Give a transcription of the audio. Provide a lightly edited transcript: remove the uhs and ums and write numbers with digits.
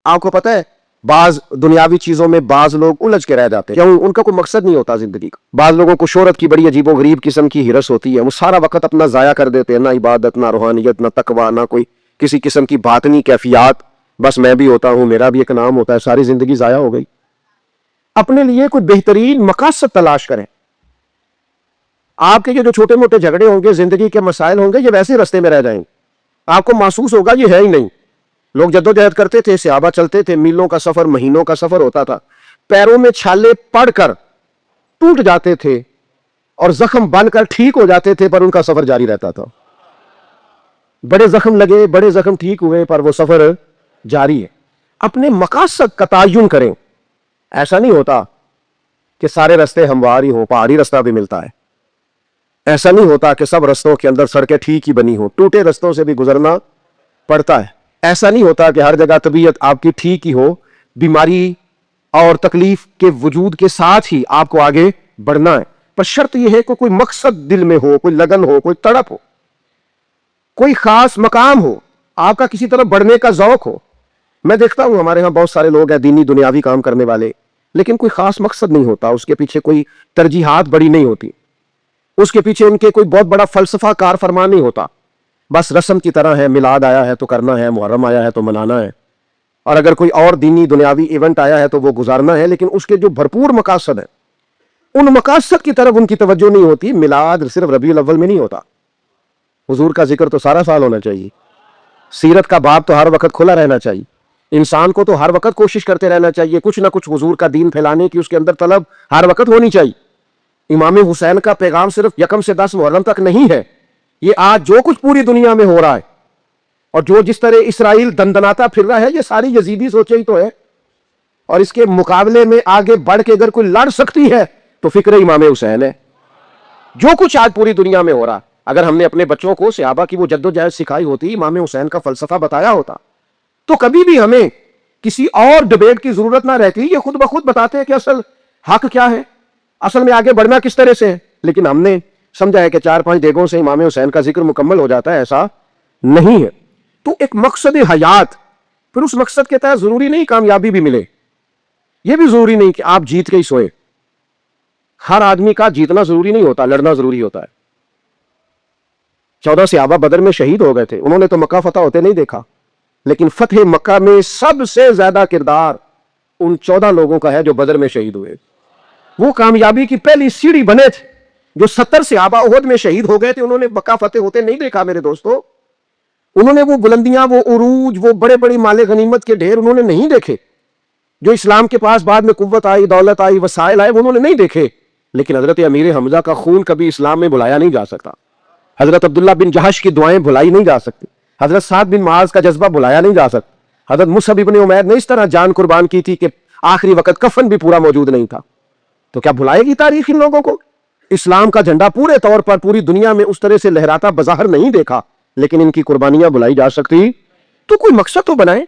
آپ کو پتہ ہے بعض دنیاوی چیزوں میں بعض لوگ الجھ کے رہ جاتے ہیں، کیوں؟ ان کا کوئی مقصد نہیں ہوتا زندگی کا۔ بعض لوگوں کو شہرت کی بڑی عجیب و غریب قسم کی ہرس ہوتی ہے، وہ سارا وقت اپنا ضائع کر دیتے ہیں، نہ عبادت، نہ روحانیت، نہ تقویٰ، نہ کوئی کسی قسم کی باطنی کیفیات۔ بس میں بھی ہوتا ہوں، میرا بھی ایک نام ہوتا ہے، ساری زندگی ضائع ہو گئی۔ اپنے لیے کوئی بہترین مقاصد تلاش کریں۔ آپ کے یہ جو چھوٹے موٹے جھگڑے ہوں گے، زندگی کے مسائل ہوں گے، یہ ویسے رستے میں رہ جائیں گے، آپ کو محسوس ہوگا یہ ہے ہی نہیں۔ لوگ جدوجہد کرتے تھے، صحابہ چلتے تھے، میلوں کا سفر، مہینوں کا سفر ہوتا تھا، پیروں میں چھالے پڑ کر ٹوٹ جاتے تھے اور زخم بن کر ٹھیک ہو جاتے تھے، پر ان کا سفر جاری رہتا تھا۔ بڑے زخم لگے، بڑے زخم ٹھیک ہوئے، پر وہ سفر جاری ہے۔ اپنے مقاصد کا تعین کریں۔ ایسا نہیں ہوتا کہ سارے رستے ہموار ہی ہوں، پہاڑی رستہ بھی ملتا ہے۔ ایسا نہیں ہوتا کہ سب رستوں کے اندر سڑکیں ٹھیک ہی بنی ہوں، ٹوٹے رستوں سے بھی گزرنا پڑتا ہے۔ ایسا نہیں ہوتا کہ ہر جگہ طبیعت آپ کی ٹھیک ہی ہو، بیماری اور تکلیف کے وجود کے ساتھ ہی آپ کو آگے بڑھنا ہے۔ پر شرط یہ ہے کہ کوئی مقصد دل میں ہو، کوئی لگن ہو، کوئی تڑپ ہو، کوئی خاص مقام ہو، آپ کا کسی طرف بڑھنے کا ذوق ہو۔ میں دیکھتا ہوں ہمارے ہاں بہت سارے لوگ ہیں دینی دنیاوی کام کرنے والے، لیکن کوئی خاص مقصد نہیں ہوتا، اس کے پیچھے کوئی ترجیحات بڑی نہیں ہوتی، اس کے پیچھے ان کے کوئی بہت بڑا فلسفہ کار فرمان نہیں ہوتا۔ بس رسم کی طرح ہے، میلاد آیا ہے تو کرنا ہے، محرم آیا ہے تو منانا ہے، اور اگر کوئی اور دینی دنیاوی ایونٹ آیا ہے تو وہ گزارنا ہے، لیکن اس کے جو بھرپور مقاصد ہیں ان مقاصد کی طرف ان کی توجہ نہیں ہوتی۔ میلاد صرف ربیع الاول میں نہیں ہوتا، حضور کا ذکر تو سارا سال ہونا چاہیے، سیرت کا باب تو ہر وقت کھلا رہنا چاہیے، انسان کو تو ہر وقت کوشش کرتے رہنا چاہیے، کچھ نہ کچھ حضور کا دین پھیلانے کی اس کے اندر طلب ہر وقت ہونی چاہیے۔ امام حسین کا پیغام صرف 1 سے 10 محرم تک نہیں ہے، یہ آج جو کچھ پوری دنیا میں ہو رہا ہے اور جو جس طرح اسرائیل دندناتا پھر رہا ہے، یہ ساری یزیدی سوچے ہی تو ہے، اور اس کے مقابلے میں آگے بڑھ کے اگر کوئی لڑ سکتی ہے تو فکر امام حسین ہے۔ جو کچھ آج پوری دنیا میں ہو رہا، اگر ہم نے اپنے بچوں کو صحابہ کی وہ جدوجہد سکھائی ہوتی، امام حسین کا فلسفہ بتایا ہوتا، تو کبھی بھی ہمیں کسی اور ڈیبیٹ کی ضرورت نہ رہتی۔ یہ خود بخود بتاتے ہیں کہ اصل حق کیا ہے، اصل میں آگے بڑھنا کس طرح سے ہے، لیکن ہم نے سمجھا ہے کہ 4-5 دیگوں سے امام حسین کا ذکر مکمل ہو جاتا ہے، ایسا نہیں ہے۔ تو ایک مقصد حیات، پھر اس مقصد کے تحت ضروری نہیں کامیابی بھی ملے، یہ بھی ضروری نہیں کہ آپ جیت کے ہی سوئے۔ ہر آدمی کا جیتنا ضروری نہیں ہوتا، لڑنا ضروری ہوتا ہے۔ 14 صحابہ بدر میں شہید ہو گئے تھے، انہوں نے تو مکہ فتح ہوتے نہیں دیکھا، لیکن فتح مکہ میں سب سے زیادہ کردار ان 14 لوگوں کا ہے جو بدر میں شہید ہوئے۔ وہ کامیابی کی پہلی سیڑھی بنے تھے۔ جو 70 صحابہ احد میں شہید ہو گئے تھے، انہوں نے مکہ فتح ہوتے نہیں دیکھا میرے دوستو، انہوں نے وہ بلندیاں، وہ عروج، وہ بڑے بڑے مال غنیمت کے ڈھیر انہوں نے نہیں دیکھے۔ جو اسلام کے پاس بعد میں قوت آئی، دولت آئی، وسائل آئے، وہ انہوں نے نہیں دیکھے، لیکن حضرت امیر حمزہ کا خون کبھی اسلام میں بھلایا نہیں جا سکتا، حضرت عبداللہ بن جہش کی دعائیں بھلائی نہیں جا سکتی، حضرت سعد بن معاذ کا جذبہ بھلایا نہیں جا سکتا، حضرت مصعب بن عمیر نے اس طرح جان قربان کی تھی کہ آخری وقت کفن بھی پورا موجود نہیں تھا۔ تو کیا بھلائے گی تاریخ ان لوگوں کو؟ اسلام کا جھنڈا پورے طور پر پوری دنیا میں اس طرح سے لہراتا بظاہر نہیں دیکھا، لیکن ان کی قربانیاں بھلائی جا سکتی؟ تو کوئی مقصد تو بنائیں۔